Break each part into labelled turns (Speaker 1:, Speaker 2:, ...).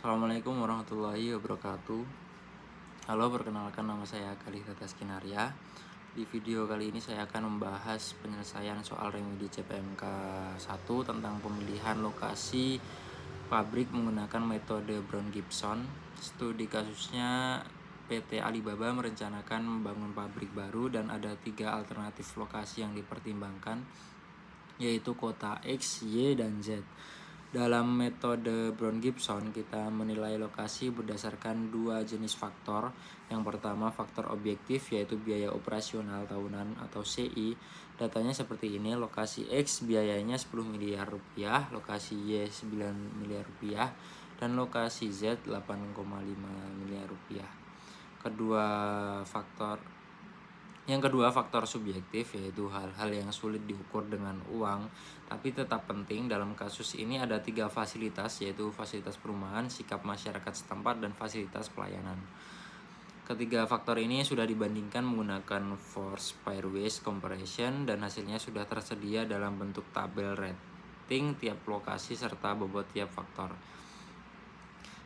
Speaker 1: Assalamualaikum warahmatullahi wabarakatuh. Halo, perkenalkan nama saya Khalid Taskinaria. Di video kali ini saya akan membahas penyelesaian soal remedi CPMK 1 tentang pemilihan lokasi pabrik menggunakan metode Brown-Gibson. Studi kasusnya, PT Alibaba merencanakan membangun pabrik baru dan ada 3 alternatif lokasi yang dipertimbangkan, yaitu kota X, Y, dan Z. Dalam metode Brown-Gibson, kita menilai lokasi berdasarkan 2 jenis faktor. Yang pertama, faktor objektif, yaitu biaya operasional tahunan atau CI. Datanya seperti ini: lokasi X biayanya 10 miliar rupiah, lokasi Y 9 miliar rupiah, dan lokasi Z 8,5 miliar rupiah. Yang kedua, faktor subjektif, yaitu hal-hal yang sulit diukur dengan uang tapi tetap penting. Dalam kasus ini ada 3 fasilitas, yaitu fasilitas perumahan, sikap masyarakat setempat, dan fasilitas pelayanan. Ketiga faktor ini sudah dibandingkan menggunakan force pair waste comparison dan hasilnya sudah tersedia dalam bentuk tabel rating tiap lokasi serta bobot tiap faktor.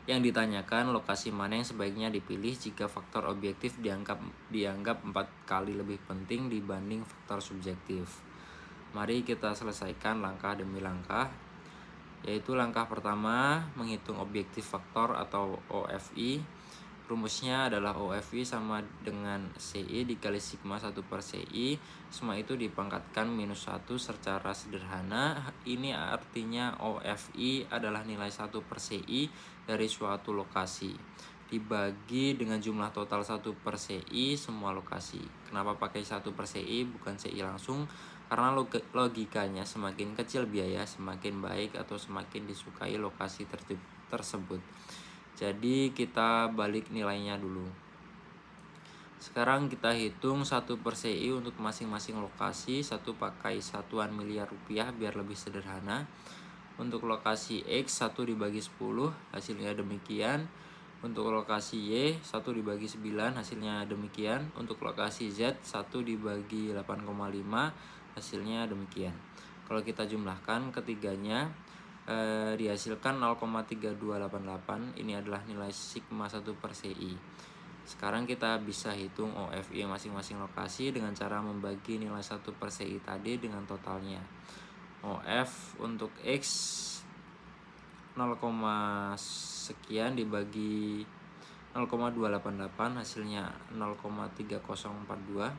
Speaker 1: Yang ditanyakan, lokasi mana yang sebaiknya dipilih jika faktor objektif dianggap 4 kali lebih penting dibanding faktor subjektif. Mari kita selesaikan langkah demi langkah, yaitu langkah pertama, menghitung objektif faktor atau OFI. Rumusnya adalah OFI sama dengan CI dikali sigma 1/CI. Semua itu dipangkatkan -1 secara sederhana. Ini artinya OFI adalah nilai 1/CI dari suatu lokasi dibagi dengan jumlah total 1/CI semua lokasi. Kenapa pakai 1/CI bukan CI langsung? Karena logikanya semakin kecil biaya semakin baik atau semakin disukai lokasi tersebut. Jadi kita balik nilainya dulu. Sekarang kita hitung 1/CI untuk masing-masing lokasi. Satu pakai satuan miliar rupiah biar lebih sederhana. Untuk lokasi X 1 dibagi 10 hasilnya demikian. Untuk lokasi Y 1 dibagi 9 hasilnya demikian. Untuk lokasi Z 1 dibagi 8,5 hasilnya demikian. Kalau kita jumlahkan ketiganya, dihasilkan 0,3288. Ini adalah nilai sigma 1/CI. Sekarang kita bisa hitung OFI masing-masing lokasi dengan cara membagi nilai 1/CI tadi dengan totalnya. OF untuk X 0, sekian dibagi 0,288 hasilnya 0,3042.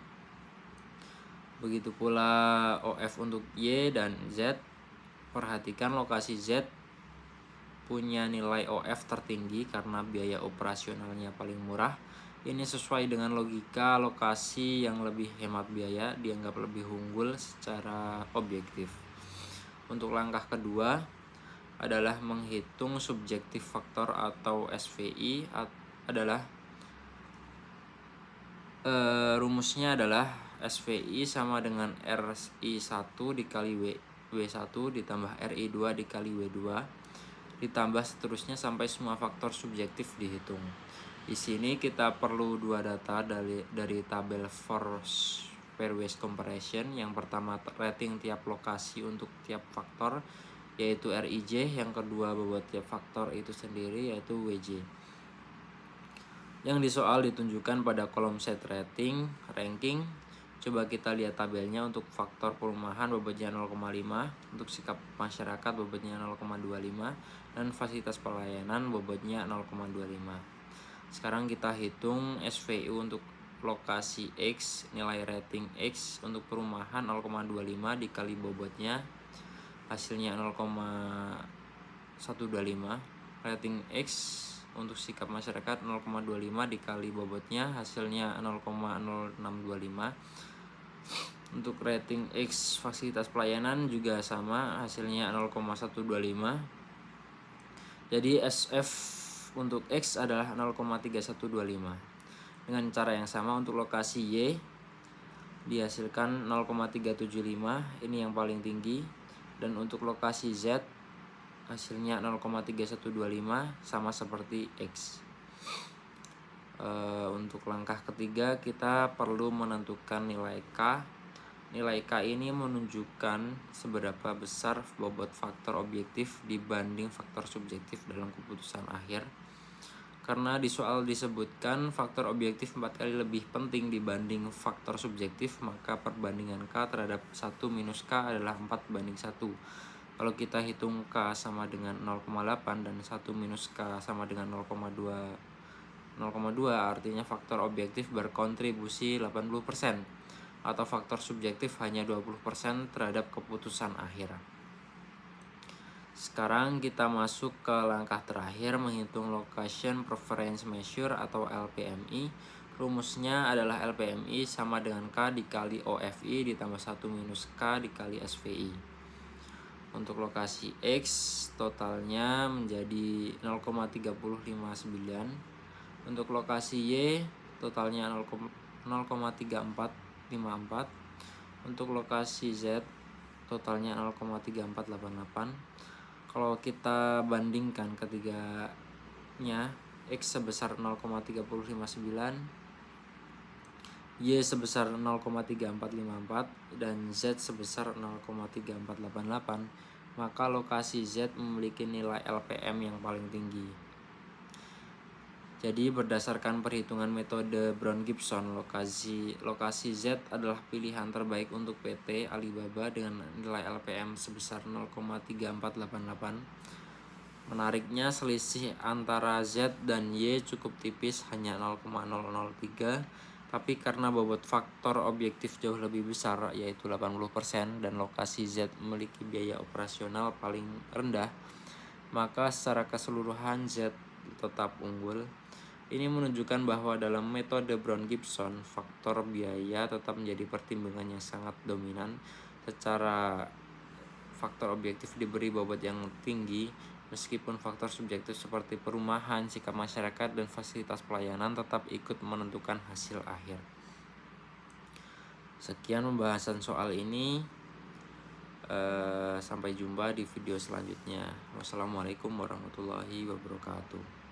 Speaker 1: Begitu pula OF untuk Y dan Z. Perhatikan lokasi Z punya nilai OF tertinggi karena biaya operasionalnya paling murah. Ini sesuai dengan logika lokasi yang lebih hemat biaya dianggap lebih unggul secara objektif. Untuk langkah kedua adalah menghitung subjektif faktor atau SVI. Rumusnya adalah SVI sama dengan RI1 dikali W1 ditambah RI2 dikali W2 ditambah seterusnya sampai semua faktor subjektif dihitung. Di sini kita perlu 2 data dari tabel force pair waste comparison. Yang pertama, rating tiap lokasi untuk tiap faktor, yaitu RIJ. Yang kedua, bobot tiap faktor itu sendiri, yaitu WJ. Yang di soal ditunjukkan pada kolom set ranking. Coba kita lihat tabelnya. Untuk faktor perumahan bobotnya 0,5, untuk sikap masyarakat bobotnya 0,25, dan fasilitas pelayanan bobotnya 0,25. Sekarang kita hitung SVU untuk lokasi X, nilai rating X untuk perumahan 0,25 dikali bobotnya hasilnya 0,125. Rating X untuk sikap masyarakat 0,25 dikali bobotnya hasilnya 0,0625. Untuk rating X fasilitas pelayanan juga sama, hasilnya 0,125. Jadi SF untuk X adalah 0,3125. Dengan cara yang sama untuk lokasi Y dihasilkan 0,375, ini yang paling tinggi. Dan untuk lokasi Z hasilnya 0,3125 sama seperti X. Untuk langkah ketiga kita perlu menentukan nilai K Nilai K ini menunjukkan seberapa besar bobot faktor objektif dibanding faktor subjektif dalam keputusan akhir. Karena di soal disebutkan faktor objektif 4 kali lebih penting dibanding faktor subjektif, maka perbandingan K terhadap 1 minus K adalah 4:1. Kalau kita hitung K sama dengan 0,8 dan 1 minus K sama dengan 0,2, artinya faktor objektif berkontribusi 80% atau faktor subjektif hanya 20% terhadap keputusan akhir. Sekarang kita masuk ke langkah terakhir, menghitung Location Preference Measure atau LPMI. Rumusnya adalah LPMI sama dengan K dikali OFI ditambah 1 minus K dikali SVI. Untuk lokasi X totalnya menjadi 0,3059. Untuk lokasi Y totalnya 0,3454. Untuk lokasi Z totalnya 0,3488. Kalau kita bandingkan ketiganya, X sebesar 0,3059, Y sebesar 0,3454 dan Z sebesar 0,3488, maka lokasi Z memiliki nilai LPM yang paling tinggi. Jadi berdasarkan perhitungan metode Brown-Gibson, lokasi Z adalah pilihan terbaik untuk PT Alibaba dengan nilai LPM sebesar 0,3488. Menariknya, selisih antara Z dan Y cukup tipis, hanya 0,003, tapi karena bobot faktor objektif jauh lebih besar, yaitu 80%, dan lokasi Z memiliki biaya operasional paling rendah, maka secara keseluruhan Z tetap unggul. Ini menunjukkan bahwa dalam metode Brown-Gibson, faktor biaya tetap menjadi pertimbangan yang sangat dominan. Secara faktor objektif diberi bobot yang tinggi, meskipun faktor subjektif seperti perumahan, sikap masyarakat, dan fasilitas pelayanan tetap ikut menentukan hasil akhir. Sekian pembahasan soal ini. Sampai jumpa di video selanjutnya. Wassalamualaikum warahmatullahi wabarakatuh.